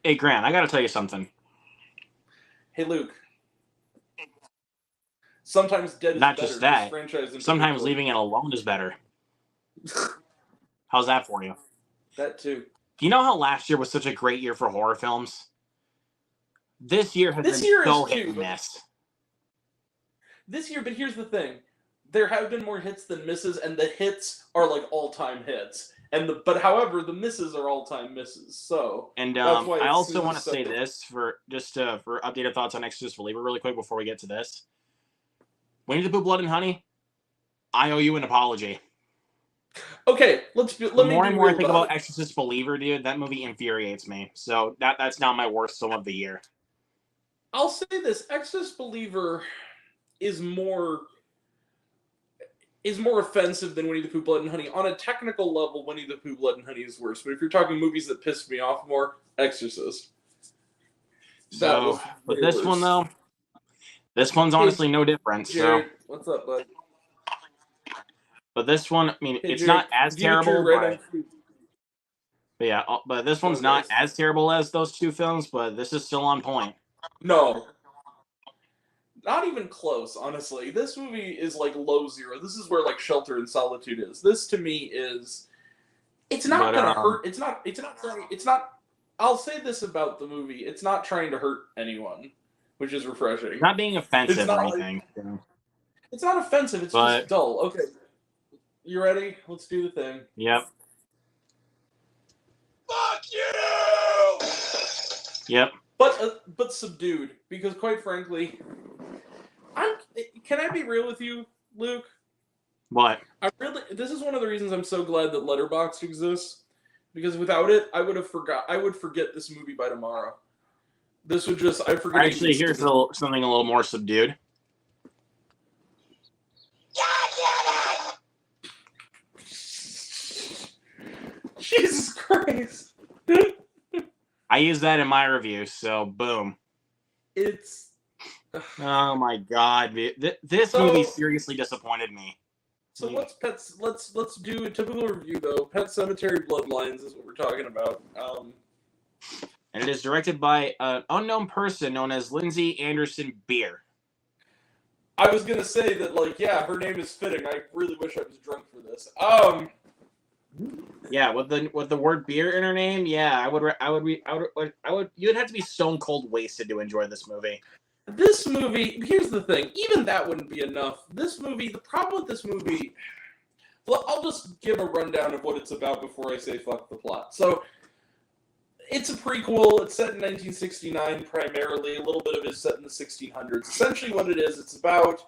Hey, Grant, I gotta tell you something. Hey, Luke. Sometimes dead is Not better. just This that. franchise in Sometimes particular. leaving it alone is better. How's that for you? That too. You know how last year was such a great year for horror films? This year has This been year so is hit too, and but miss. here's the thing: there have been more hits than misses, and the hits are like all-time hits, however the misses are all-time misses. So And that's why I it's also want to so. say this for updated thoughts on Exorcist Believer really quick before we get to this. Winnie the Pooh, Blood and Honey, I owe you an apology. Okay, let The me more be and more I real think about about it. Exorcist Believer, dude, that movie infuriates me. So that's now my worst film of the year. I'll say this: Exorcist Believer is more offensive than Winnie the Pooh, Blood and Honey. On a technical level, Winnie the Pooh, Blood and Honey is worse. But if you're talking movies that piss me off more, Exorcist. That So, was but way this one worse. though, this one's Hey, honestly no different. So, Jared, what's up, bud? but this one, I mean, Hey, it's Jared, not as Dimitri, terrible, right on. but yeah, but this one's Go, not guys. as terrible as those two films. But this is still on point. No, not even close. Honestly, this movie is like low zero. This is where like Shelter and Solitude is. This to me is. It's not But gonna hurt. It's not. It's not trying. It's not. I'll say this about the movie: it's not trying to hurt anyone, which is refreshing. not being It's offensive or not like anything. You know? it's not offensive. It's just But dull. Okay, you ready? Let's do the thing. yep, Fuck you! yep. But subdued because quite frankly, I'm. Can I be real with you, Luke? What? I really. This is one of the reasons I'm so glad that Letterboxd exists because without it, I would have forgot. I would forget this movie by tomorrow. This would just. I forget it Actually, here's existed. something a little more subdued. Jesus Christ! I use that in my review, so boom. It's. Oh my god, this movie seriously disappointed me. So let's do a typical review though. Pet Sematary Bloodlines is what we're talking about. And it is directed by an unknown person known as Lindsay Anderson Beer. I was gonna say that, like, yeah, her name is fitting. I really wish I was drunk for this. Yeah, with the word beer in her name, yeah, I would. You'd have to be stone cold wasted to enjoy this movie. This movie. Here's the thing. Even that wouldn't be enough. This movie. The problem with this movie. Well, I'll just give a rundown of what it's about before I say fuck the plot. So, it's a prequel. It's set in 1969 primarily. A little bit of it is set in the 1600s. Essentially, what it is, it's about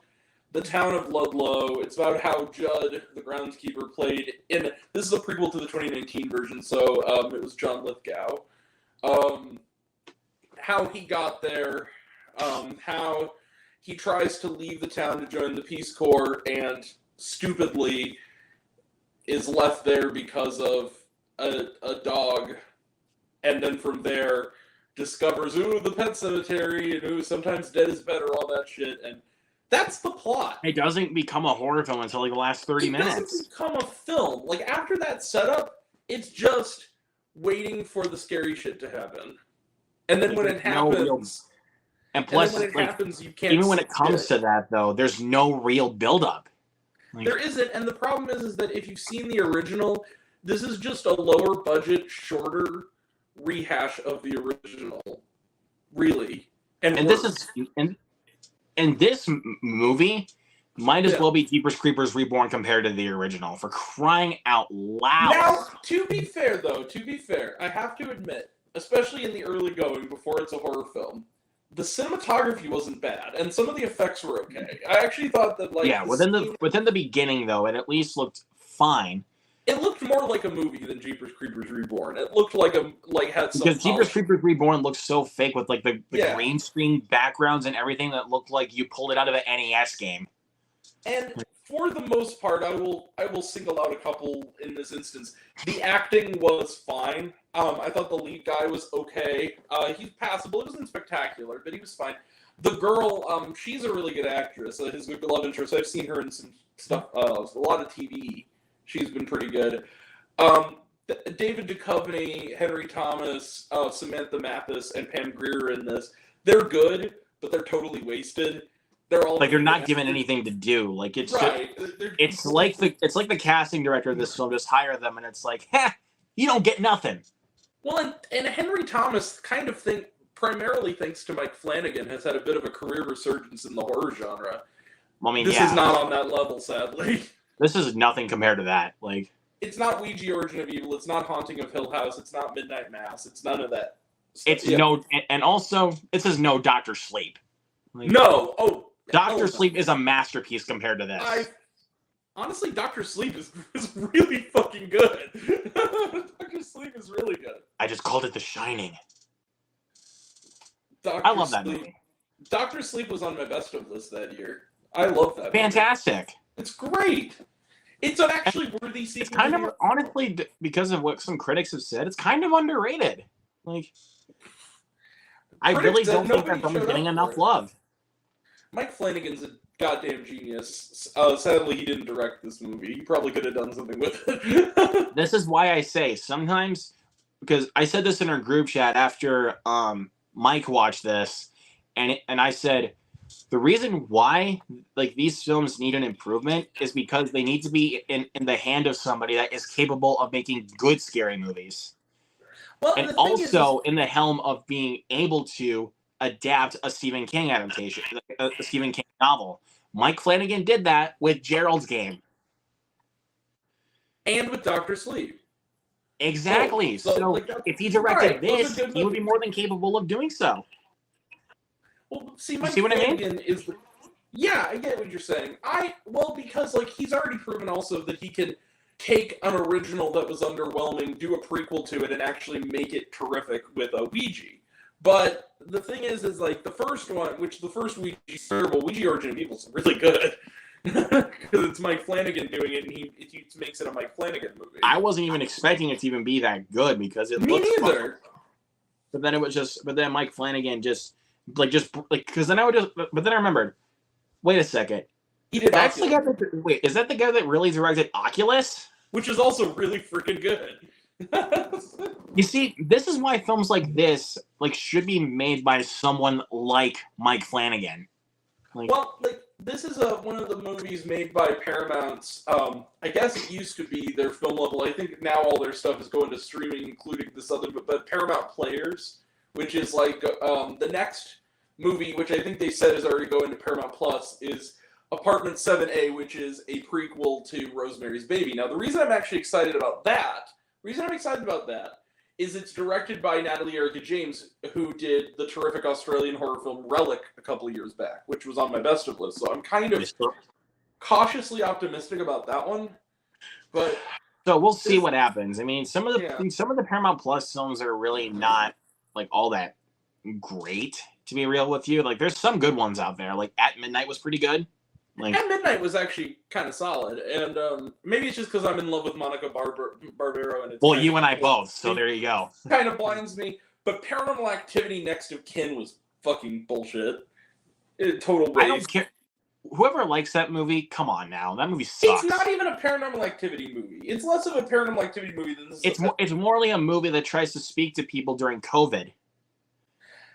the town of Ludlow. It's about how Judd, the groundskeeper, played in. This is a prequel to the 2019 version, so it was John Lithgow. How he got there, how he tries to leave the town to join the Peace Corps, and stupidly is left there because of a dog, and then from there discovers, ooh, the pet cemetery, and ooh, sometimes dead is better, all that shit, and that's the plot. It doesn't become a horror film until like the last 30 It doesn't minutes. become a film. Like, after that setup, it's just waiting for the scary shit to happen. And then when it happens, and plus, you can't. Even when it comes to that, though, there's no real buildup. There isn't, and the problem is that if you've seen the original, this is just a lower budget, shorter rehash of the original, really. And this is and this movie might as well be Jeepers Creepers Reborn compared to the original, for crying out loud. Now, to be fair, I have to admit, especially in the early going, before it's a horror film, the cinematography wasn't bad, and some of the effects were okay. I actually thought that, like, within the beginning, though, it at least looked fine. It looked more like a movie than Jeepers Creepers Reborn. It looked like had some. Because Jeepers Creepers Reborn looked so fake with like the green screen backgrounds and everything that looked like you pulled it out of an NES game. And for the most part, I will single out a couple in this instance. The acting was fine. I thought the lead guy was okay. He's passable. It wasn't spectacular, but he was fine. The girl, she's a really good actress. His good love interest. I've seen her in some stuff, a lot of TV. She's been pretty good. David Duchovny, Henry Thomas, Samantha Mathis, and Pam Grier in this. They're good, but they're totally wasted. They're all like they're not given anything to do. Like it's right. it's like the casting director of this film just hire them, and it's like, you don't get nothing. Well, and Henry Thomas kind of primarily thanks to Mike Flanagan, has had a bit of a career resurgence in the horror genre. I mean, this is not on that level, sadly. This is nothing compared to that. Like, it's not Ouija Origin of Evil. It's not Haunting of Hill House. It's not Midnight Mass. It's none of that. It's no, and also it says no Doctor Sleep. Like, no, Doctor Sleep is a masterpiece compared to this. Honestly, Doctor Sleep is really fucking good. Doctor Sleep is really good. I just called it The Shining. I love that movie. Doctor Sleep was on my best of list that year. I love that. Fantastic. Movie. It's great. It's an actually worthy sequel. It's kind of, honestly, because of what some critics have said, it's kind of underrated. Like, I really don't think that film's getting enough love. Mike Flanagan's a goddamn genius. Sadly, he didn't direct this movie. He probably could have done something with it. This is why I say sometimes, because I said this in our group chat after Mike watched this, and I said the reason why like these films need an improvement is because they need to be in the hand of somebody that is capable of making good scary movies. Well, and also in the helm of being able to adapt a Stephen King adaptation, a Stephen King novel. Mike Flanagan did that with Gerald's Game. And with Dr. Sleep. Exactly. So like, if he directed this, he would be more than capable of doing so. Well, see, Mike Flanagan is the... Yeah, I get what you're saying. Because like he's already proven also that he can take an original that was underwhelming, do a prequel to it, and actually make it terrific with a Ouija. But the thing is like the first one, which the first Ouija Origin of Evil is really good. Because it's Mike Flanagan doing it, and he makes it a Mike Flanagan movie. I wasn't even expecting it to even be that good because it Me neither. But then Mike Flanagan because then I remembered, wait a second. He did That's the guy wait, is that the guy that really directed Oculus? Which is also really freaking good. You see, this is why films like this should be made by someone like Mike Flanagan. This is one of the movies made by Paramount's. I guess it used to be their film level. I think now all their stuff is going to streaming, including this other, but Paramount Players, which is like the next movie, which I think they said is already going to Paramount Plus, is Apartment 7A, which is a prequel to Rosemary's Baby. Now, the reason I'm actually excited about that is it's directed by Natalie Erica James, who did the terrific Australian horror film Relic a couple of years back, which was on my best of list. So I'm kind of cautiously optimistic about that one. But so we'll see what happens. I mean, some of the Paramount Plus films are really not like all that great, to be real with you. Like, there's some good ones out there. Like At Midnight was pretty good. At Midnight was actually kind of solid, and maybe it's just because I'm in love with Monica Barbero. And it's you and I both, so there you go. Kind of blinds me, but Paranormal Activity Next of Kin was fucking bullshit. Total waste. I don't care. Whoever likes that movie, come on now. That movie sucks. It's not even a Paranormal Activity movie. It's less of a Paranormal Activity movie than this. It's morely a movie that tries to speak to people during COVID,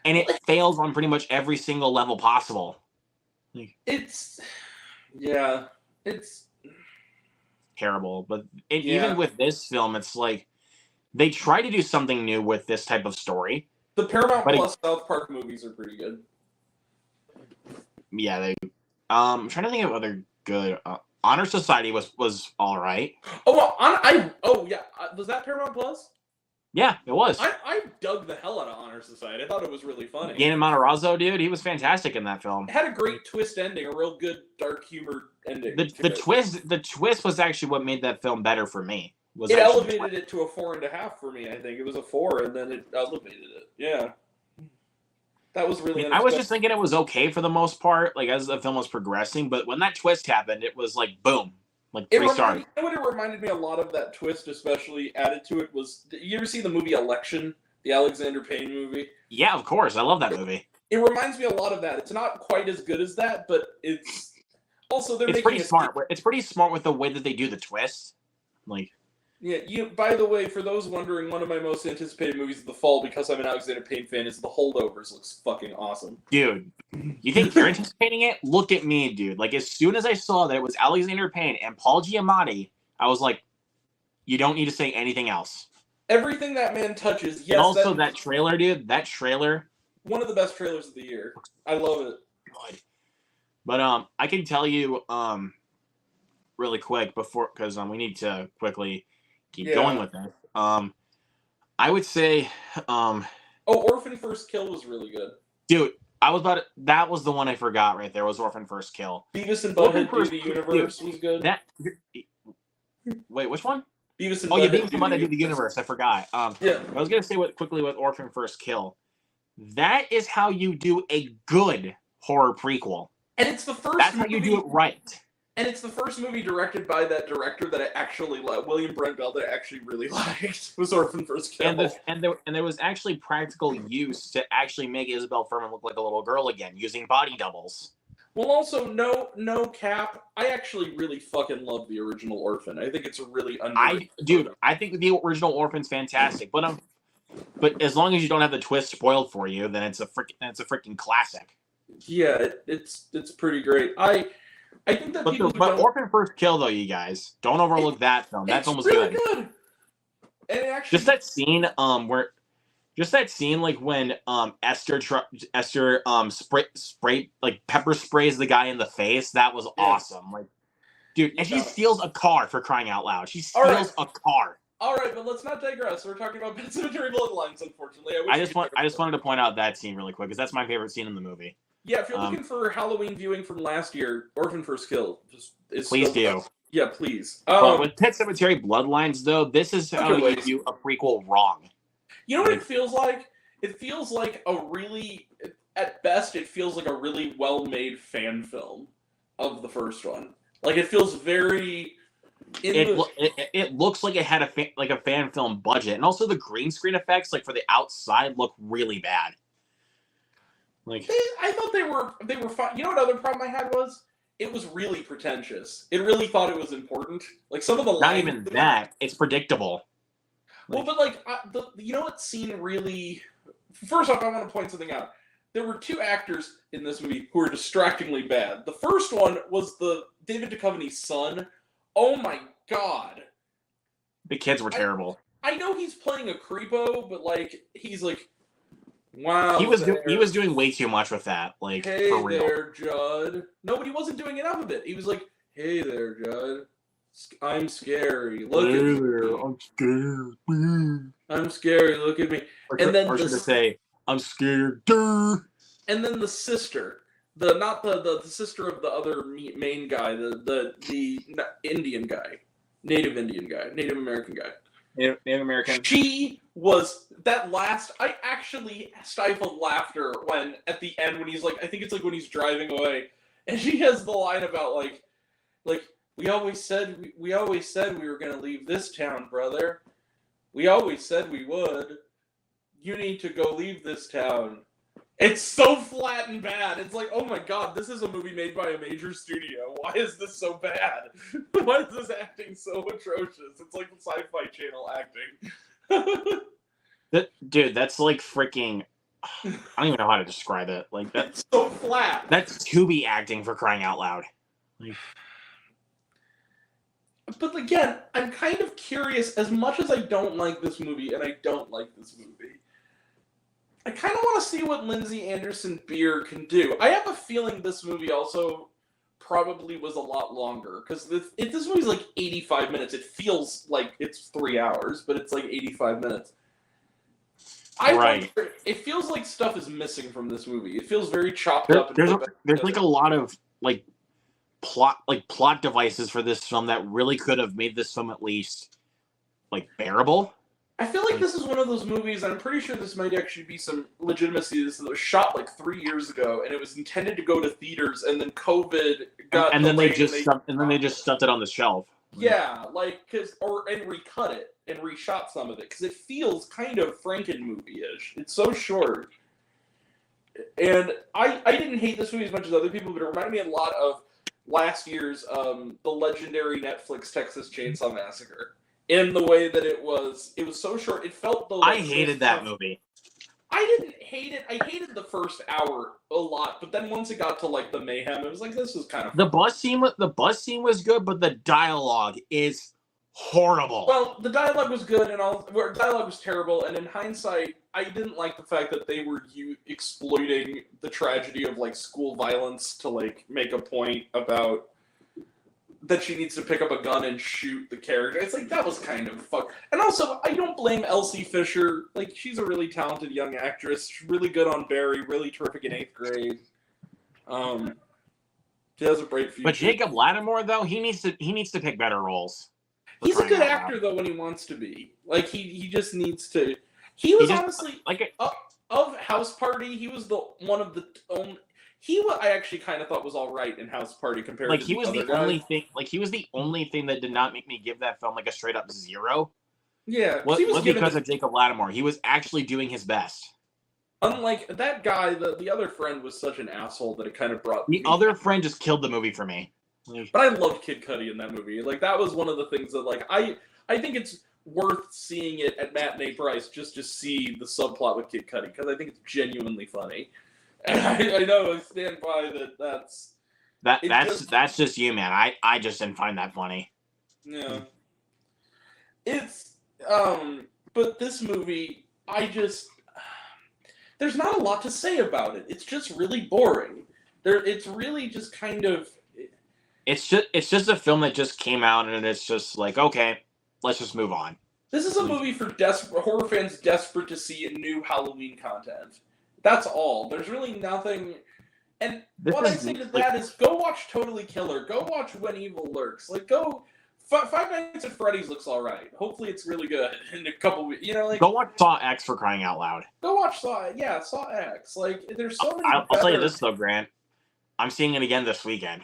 and it fails on pretty much every single level possible. It's terrible. But even with this film, it's like they try to do something new with this type of story. The Paramount Plus South Park movies are pretty good. Yeah, they. I'm trying to think of other good. Honor Society was all right. Oh well, was that Paramount Plus? Yeah, it was. I dug the hell out of Honor Society. I thought it was really funny. Gaten Matarazzo, dude, he was fantastic in that film. It had a great twist ending, a real good dark humor ending. The twist was actually what made that film better for me. It elevated it to a 4.5 for me. I think it was a 4, and then it elevated it. Yeah, that was really. I was just thinking it was okay for the most part, like as the film was progressing. But when that twist happened, it was like boom. Like 3 stars. You know what it reminded me a lot of that twist, especially added to it, was you ever see the movie Election, the Alexander Payne movie? Yeah, of course. I love that movie. It reminds me a lot of that. It's not quite as good as that, but it's also it's pretty smart. It's pretty smart with the way that they do the twist. Like Yeah, by the way, for those wondering, one of my most anticipated movies of the fall, because I'm an Alexander Payne fan, is The Holdovers. Looks fucking awesome. Dude, you think you're anticipating it? Look at me, dude. Like, as soon as I saw that it was Alexander Payne and Paul Giamatti, I was like, you don't need to say anything else. Everything that man touches, yes. And also that trailer, dude, that trailer. One of the best trailers of the year. I love it. God. But I can tell you really quick before, because we need to quickly keep going with this. I would say Orphan First Kill was really good. Dude, that was the one I forgot right there, was Orphan First Kill. Beavis and Butthead Do the Universe was good. Wait, which one? Beavis and Beavis and Butthead Do the Universe. I forgot. I was gonna say quickly with Orphan First Kill. That is how you do a good horror prequel. And it's the first. That's how you do it right. And it's the first movie directed by that director that I actually liked, William Brent Bell, that I actually really liked, was Orphan First Kill. And there was actually practical use to actually make Isabel Furman look like a little girl again, using body doubles. Well, also, no cap, I actually really fucking love the original Orphan. I think it's a really underrated I think the original Orphan's fantastic, but as long as you don't have the twist spoiled for you, then it's a freaking classic. Yeah, it's pretty great. I think that but Orphan First Kill, though, you guys, don't overlook that film. That film was really good. And it actually, just that scene like when Esther pepper sprays the guy in the face. That was awesome. Like, dude, and she steals a car, for crying out loud. She steals a car. All right, but let's not digress. We're talking about Sematary Bloodlines, unfortunately. I just wanted to point out that scene really quick, because that's my favorite scene in the movie. Yeah, if you're looking for Halloween viewing from last year, Orphan First Kill, please do. Yeah, please. But with Pet Sematary Bloodlines, though, this is how you do a prequel wrong. You know what it feels like? It feels like at best, it feels like a really well-made fan film of the first one. Like, it feels very... It looks like it had a fan film budget, and also the green screen effects, like for the outside, look really bad. Like, I thought they were fine. You know what other problem I had was? It was really pretentious. It really thought it was important. Like, some of the lines... Not even that. It's predictable. Well, but you know what scene really... First off, I want to point something out. There were two actors in this movie who were distractingly bad. The first one was the David Duchovny's son. Oh my god. The kids were terrible. I know he's playing a creepo, but he's like, wow. He was doing way too much with that. Like, hey for real. there, Judd. No, but he wasn't doing enough of it. He was like, hey there, Judd. I'm scary. Look at me. I'm scared. I'm scary. Look at me. And then say, I'm scared. And then the sister. Not the sister of the other main guy, the Indian guy, Native American guy. Native American. She was that last. I actually stifled laughter when at the end when he's like, I think it's like when he's driving away, and she has the line about like we always said we were gonna leave this town, brother. We always said we would. You need to go leave this town. It's so flat and bad. It's like, oh my god, this is a movie made by a major studio. Why is this so bad? Why is this acting so atrocious? It's like Sci-Fi Channel acting. Dude, that's like freaking... I don't even know how to describe it. Like, that's so flat. That's Tubi acting, for crying out loud. Like... But again, I'm kind of curious, as much as I don't like this movie, and I don't like this movie, I kind of want to see what Lindsay Anderson Beer can do. I have a feeling this movie also probably was a lot longer, because this movie's like 85 minutes. It feels like it's 3 hours, but it's like 85 minutes. It feels like stuff is missing from this movie. It feels very chopped up. There's like a lot of plot devices for this film that really could have made this film at least bearable. I feel like this is one of those movies, and I'm pretty sure this might actually be some legitimacy. This was shot 3 years ago, and it was intended to go to theaters, and then COVID got and then they just stuffed it on the shelf. Yeah, and recut it and reshot some of it because it feels kind of Franken movie-ish. It's so short, and I didn't hate this movie as much as other people, but it reminded me a lot of last year's the legendary Netflix Texas Chainsaw Massacre. in the way that it was so short. It felt though. I hated that movie. I didn't hate it. I hated the first hour a lot, but then once it got to like the mayhem, it was like this was kind of fun. The bus scene was good, but the dialogue is horrible. Well, the dialogue was good, and dialogue was terrible. And in hindsight, I didn't like the fact that they were exploiting the tragedy of like school violence to like make a point about that she needs to pick up a gun and shoot the character. It's like that was kind of fuck. And also, I don't blame Elsie Fisher. Like she's a really talented young actress. She's really good on Barry. Really terrific in 8th grade. She has a bright future. But Jacob Lattimore, though, he needs to pick better roles. He's a good actor, though, when he wants to be. Like, he just needs to... He was honestly... Of House Party, he was one of the only... I actually kind of thought was all right in House Party compared to he was the only thing... Like, he was the only thing that did not make me give that film, like, a straight-up 0. Yeah. Was because of Jacob Lattimore. He was actually doing his best. Unlike that guy, the other friend was such an asshole that it kind of brought... The other friend just killed the movie for me. But I loved Kid Cudi in that movie. Like, that was one of the things that, like, I think it's worth seeing it at matinee price just to see the subplot with Kid Cudi, because I think it's genuinely funny. And I know, I stand by that's just you, man. I just didn't find that funny. Yeah. It's, but this movie, there's not a lot to say about it. It's just really boring. It's really just kind of... It's just a film that just came out, and it's just like, okay, let's just move on. This is a movie for horror fans desperate to see new Halloween content. That's all. There's really nothing. And what I say to that is, go watch Totally Killer. Go watch When Evil Lurks. Like, go. Five Nights at Freddy's looks all right. Hopefully, it's really good in a couple weeks. You know, like go watch Saw X, for crying out loud. Go watch Saw. Yeah, Saw X. Like, there's so many. I'll tell you this though, Grant. I'm seeing it again this weekend.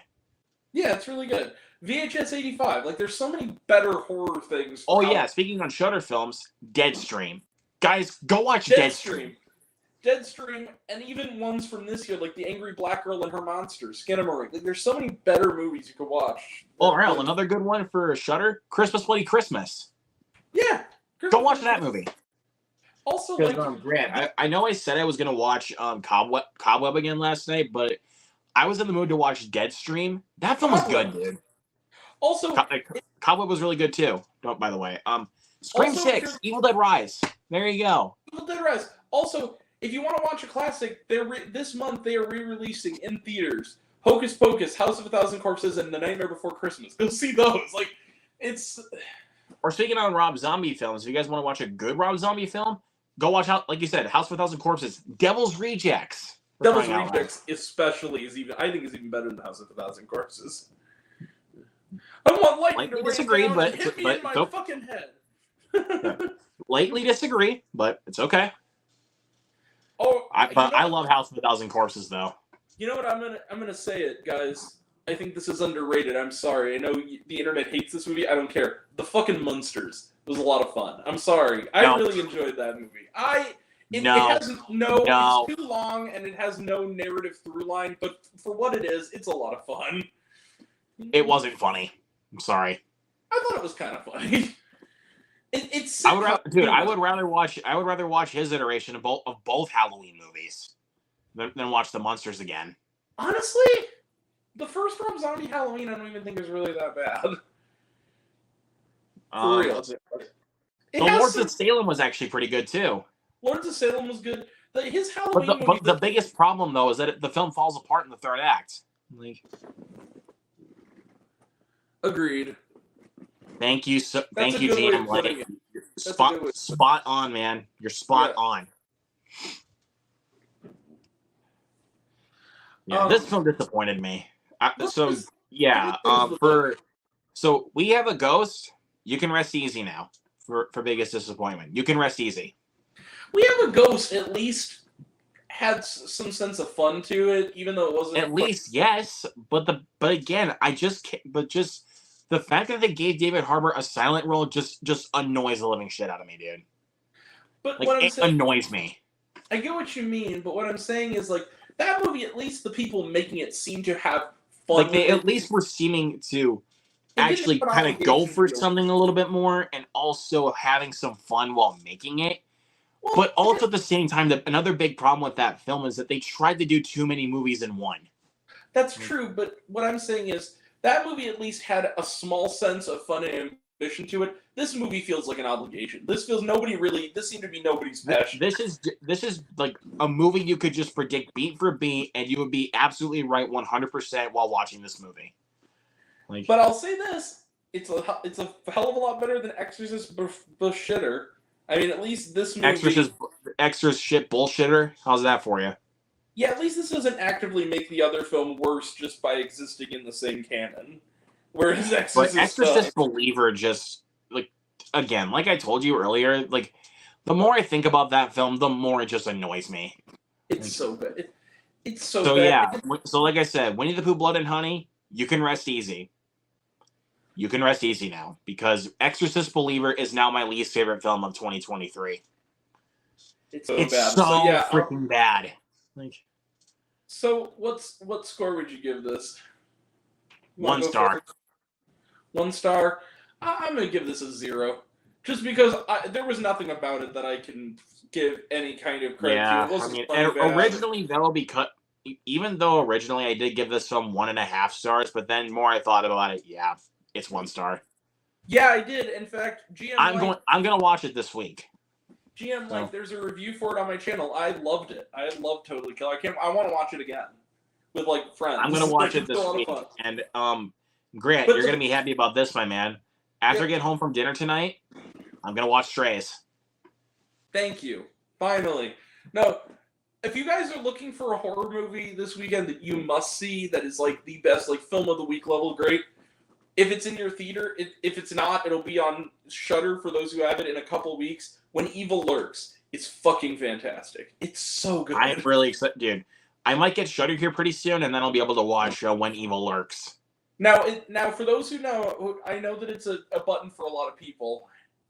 Yeah, it's really good. VHS 85. Like, there's so many better horror things. Oh, yeah. Speaking on Shudder films, Deadstream. Guys, go watch Deadstream. Deadstream, and even ones from this year, like The Angry Black Girl and Her Monster, Skinamarink. Like, there's so many better movies you could watch. Oh, Earl, another good one for Shudder, Christmas Bloody Christmas. Yeah. Go watch that movie. Also, like... Grant, I know I said I was going to watch Cobweb again last night, but... I was in the mood to watch Deadstream. That film was good, dude. Also, Cobweb was really good too. By the way, Scream 6, Evil Dead Rise. There you go. Evil Dead Rise. Also, if you want to watch a classic, this month they are re-releasing in theaters Hocus Pocus, House of a Thousand Corpses, and The Nightmare Before Christmas. Go see those. Like, it's. Or speaking on Rob Zombie films, if you guys want to watch a good Rob Zombie film, go watch like you said, House of a Thousand Corpses, Devil's Rejects. Devil's Rejects especially is even better than House of a Thousand Corpses. I want lightning to disagree, but hit me in my fucking head. Lightly disagree, but it's okay. Oh, I love House of a Thousand Corpses, though. You know what? I'm gonna say it, guys. I think this is underrated. I'm sorry. I know the internet hates this movie. I don't care. The fucking Munsters was a lot of fun. I'm sorry. I really enjoyed that movie. It's too long and it has no narrative through line, but for what it is, it's a lot of fun. It wasn't funny. I'm sorry. I thought it was kind of funny. I would rather watch his iteration of both Halloween movies than watch the Munsters again. Honestly, the first Rob Zombie Halloween, I don't even think is really that bad. For real. The Lords of Salem was actually pretty good too. Lords of Salem was good. His Halloween movie... But the biggest problem, though, is that the film falls apart in the third act. Like, agreed. Thank you, GM. Like, spot on, man. You're spot on. Yeah, this film disappointed me. So we have a ghost. You can rest easy now for biggest disappointment. You can rest easy. We Have a Ghost at least had some sense of fun to it, even though it wasn't. At least, yes, but again, just the fact that they gave David Harbour a silent role just annoys the living shit out of me, dude. But like, it annoys me. I get what you mean, but what I'm saying is, like, that movie, at least the people making it seem to have fun. Like, they at least were seeming to It didn't actually have an kind of go obligation for to go. something a little bit more and also having some fun while making it. Well, But also at the same time, another big problem with that film is that they tried to do too many movies in one. that's true, but what I'm saying is that movie at least had a small sense of fun and ambition to it. This movie feels like an obligation. This feels this seemed to be nobody's passion. This is like a movie you could just predict beat for beat, and you would be absolutely right 100% while watching this movie. Like, But I'll say this: it's a hell of a lot better than Exorcist Bushitter. I mean, at least this movie. Extras shit bullshitter. How's that for you? Yeah, at least this doesn't actively make the other film worse just by existing in the same canon. Whereas But Exorcist does. Exorcist Believer just like again, like I told you earlier, like the more I think about that film, the more it just annoys me. It's Like, so bad. It's so so bad. yeah, so like I said, Winnie the Pooh, Blood and Honey, you can rest easy. You can rest easy now because Exorcist Believer is now my least favorite film of 2023. It's so It's bad. So so yeah. freaking bad. Like So what score would you give this? You wanna 1 go star. first? 1 star. I'm gonna give this a 0, just because there was nothing about it that I can give any kind of credit to. Yeah, It I wasn't mean, funny bad. originally though, because even though originally I did give this film 1.5 stars, but then more I thought about it, yeah, it's 1 star. Yeah, I did. In fact, I'm gonna watch it this week. GM So there's a review for it on my channel. I loved it. I love Totally Kill. I want to watch it again with like friends. I'm gonna watch it It's a this lot of week. fun. And Grant, But you're gonna be happy about this, my man. After I get home from dinner tonight, I'm gonna watch Strays. Thank you. Finally. No, if you guys are looking for a horror movie this weekend that you must see, that is like the best, like film of the week level, great. If it's in your theater, if it's not, it'll be on Shudder for those who have it in a couple weeks. When Evil Lurks, it's fucking fantastic. It's so good. I'm really excited, dude. I might get Shudder here pretty soon, and then I'll be able to watch When Evil Lurks. Now, for those who know, I know that it's a button for a lot of people.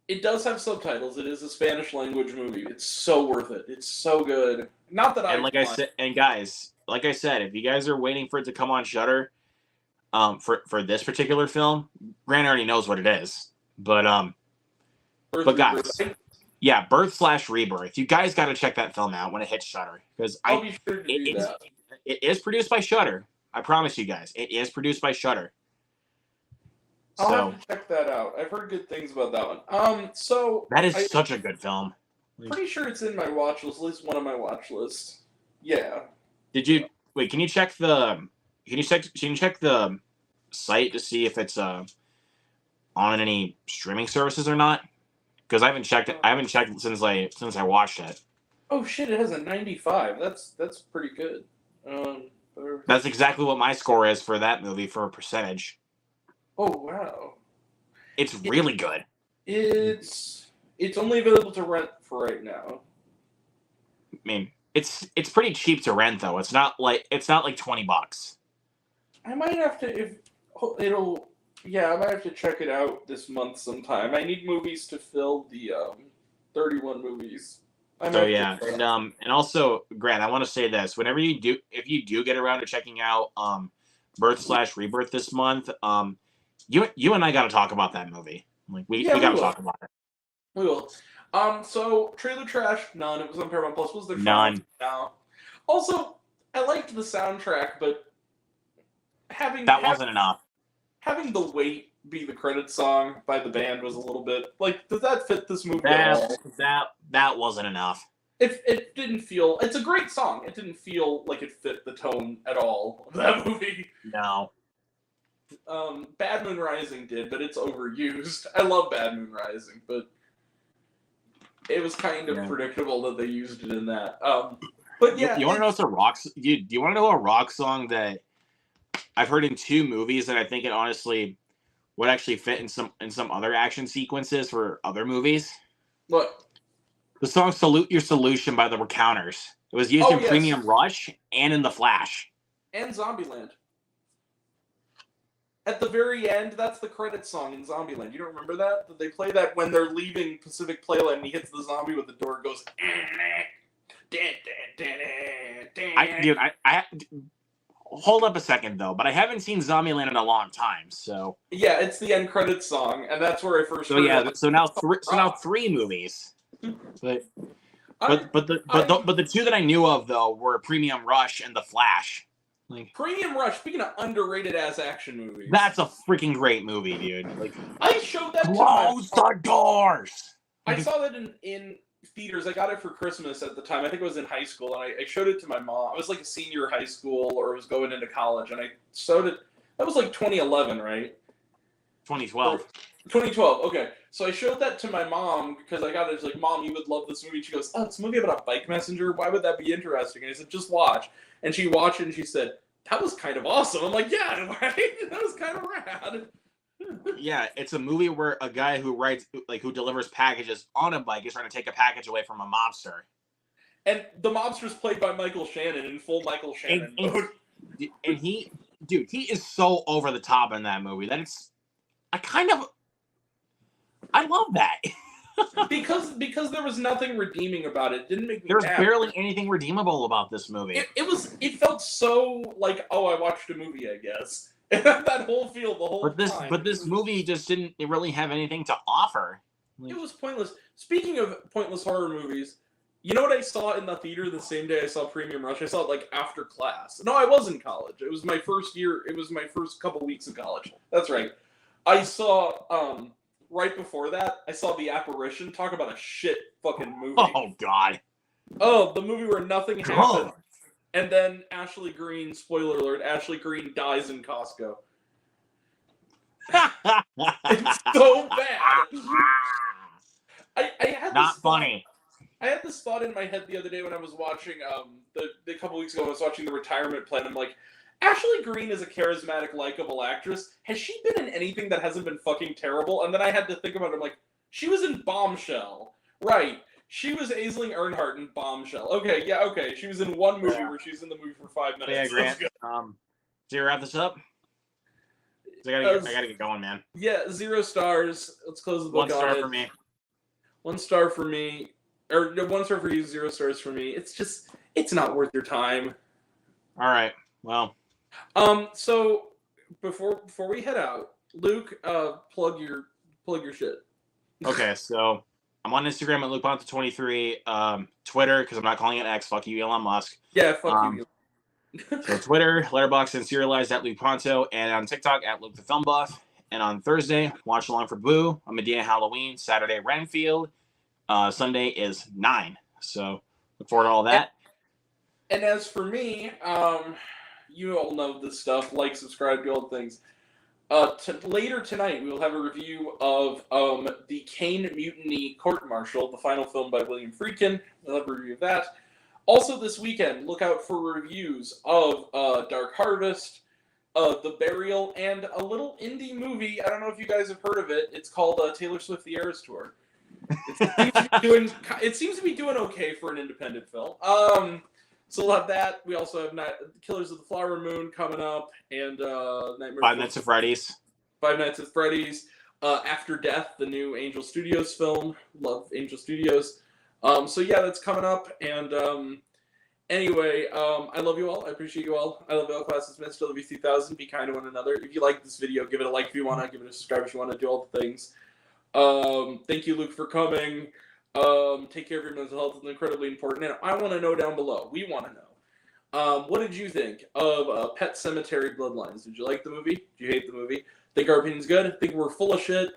It does have subtitles. It is a Spanish language movie. It's so worth it. It's so good. Not that And like I said, and guys, like I said, if you guys are waiting for it to come on Shudder, for this particular film, Grant already knows what it is. But guys, yeah, Birth/Rebirth. You guys got to check that film out when it hits Shudder because I'll be sure to do that. It is produced by Shudder. I promise you guys, it is produced by Shudder. I'll have to check that out. I've heard good things about that one. So that is such a good film. Pretty sure it's in my watch list, at least one of my watch lists. Yeah. Did you wait? Can you check the? Can you check the site to see if it's on any streaming services or not? Because I haven't checked it. I haven't checked since I watched it. Oh shit! It has a 95. That's pretty good. That's exactly what my score is for that movie for a percentage. Oh wow! It's really good. It's only available to rent for right now. I mean, it's pretty cheap to rent though. It's not like $20. I might have to I might have to check it out this month sometime. I need movies to fill the 31 movies. So yeah, and also, Grant, I want to say this: if you do get around to checking out Birth/Rebirth this month, you and I got to talk about that movie. Like we got to talk about it. We will. So trailer trash, none. It was on Paramount Plus. Was there none? No. Also, I liked the soundtrack, but wasn't enough. Having The Wait be the credit song by the band was a little bit like, does that fit this movie at all? That wasn't enough. It didn't feel. It's a great song. It didn't feel like it fit the tone at all of that movie. No. Bad Moon Rising did, but it's overused. I love Bad Moon Rising, but it was kind of predictable that they used it in that. But yeah, you want to know what's a rock? Do you want to know a rock song that I've heard in 2 movies that I think it honestly would actually fit in some other action sequences for other movies? What? The song "Salute Your Solution" by the Recounters. It was used in Premium Rush and in The Flash. And Zombieland. At the very end, that's the credit song in Zombieland. You don't remember that? They play that when they're leaving Pacific Playland and he hits the zombie with the door, goes... hold up a second though, but I haven't seen Zombieland in a long time, so Yeah, it's the end credits song, and that's where I first so heard yeah, it. Like, so now three movies, but I, but the two that I knew of though were Premium Rush and The Flash. Like Premium Rush, speaking of underrated ass action movies, that's a freaking great movie, dude. Like I showed that to my close the doors. I saw that in theaters. I got it for Christmas at the time. I think it was in high school, and I showed it to my mom. I was like a senior in high school, or was going into college, and I showed it. That was like 2011, right? 2012. 2012. Okay, so I showed that to my mom because I got it. It's like, Mom, you would love this movie. She goes, "Oh, it's a movie about a bike messenger. Why would that be interesting?" And I said, "Just watch." And she watched it, and she said, "That was kind of awesome." I'm like, "Yeah, right? That was kind of rad." Yeah, it's a movie where a guy who delivers packages on a bike is trying to take a package away from a mobster. And the mobster's played by Michael Shannon in full Michael Shannon mode. And he is so over the top in that movie that I love that. because there was nothing redeeming about it. It didn't make me There's mad. barely anything redeemable about this movie. It felt so like, oh, I watched a movie, I guess. That whole feel the whole time. But this movie just didn't really have anything to offer. It was pointless. Speaking of pointless horror movies, you know what I saw in the theater the same day I saw Premium Rush? I saw it like after class. No, I was in college. It was my first year. It was my first couple weeks of college. That's right. I saw right before that, I saw The Apparition. Talk about a shit fucking movie. Oh God. Oh, the movie where nothing happened. And then Ashley Greene, spoiler alert, Ashley Greene dies in Costco. It's so bad. I had Not this funny. I had this thought in my head the other day when I was watching the couple weeks ago. I was watching The Retirement Plan. I'm like, Ashley Greene is a charismatic, likable actress. Has she been in anything that hasn't been fucking terrible? And then I had to think about it. I'm like, she was in Bombshell, right? She was Aisling Earnhardt in Bombshell. Okay, yeah, okay. She was in one movie where she's in the movie for 5 minutes. Yeah, Grant. So you wrap this up? I gotta get going, man. Yeah, 0 stars. Let's close the book. 1 star for me. 1 star for me. Or 1 star for you, 0 stars for me. It's not worth your time. All right. Well. So before we head out, Luke, plug your shit. Okay, so I'm on Instagram at LukePonto23, Twitter, because I'm not calling it X. Fuck you, Elon Musk. Yeah, fuck you. So Twitter, Letterboxd, and Serialized at Luke Ponto, and on TikTok at Luke the Film Buff. And on Thursday, watch along for Boo. On Medea Halloween. Saturday, Renfield. Sunday is 9. So look forward to all that. And as for me, you all know this stuff. Like, subscribe, do all the things. Later tonight, we will have a review of the Kane Mutiny Court Martial, the final film by William Friedkin. We'll have a review of that. Also this weekend, look out for reviews of Dark Harvest, The Burial, and a little indie movie. I don't know if you guys have heard of it. It's called Taylor Swift The Eras Tour. It seems to be doing okay for an independent film. So we'll have that. We also have Killers of the Flower Moon coming up, and Nightmare. Five Nights at Freddy's. Five Nights at Freddy's. After Death, the new Angel Studios film. Love Angel Studios. So yeah, that's coming up. And anyway, I love you all. I appreciate you all. I love you all. Class dismissed. I love you 3000. Be kind to one another. If you like this video, give it a like if you want to. Give it a subscribe if you want to. Do all the things. Thank you, Luke, for coming. Take care of your mental health. It's incredibly important. And I want to know down below. We want to know. What did you think of Pet Sematary Bloodlines? Did you like the movie? Did you hate the movie? Think our opinion's good? Think we're full of shit?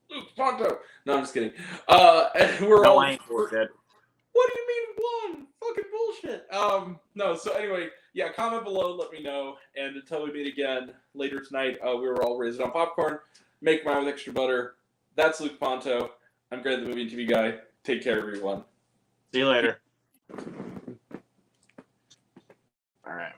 Luke, Ponto. No, I'm just kidding. We're all. I ain't bullshit. What do you mean one? Fucking bullshit. No. So anyway, yeah. Comment below. Let me know. And until we meet again later tonight, we were all raised on popcorn. Make mine with extra butter. That's Luke Ponto. I'm Grant, the movie and TV guy. Take care, everyone. See you later. All right.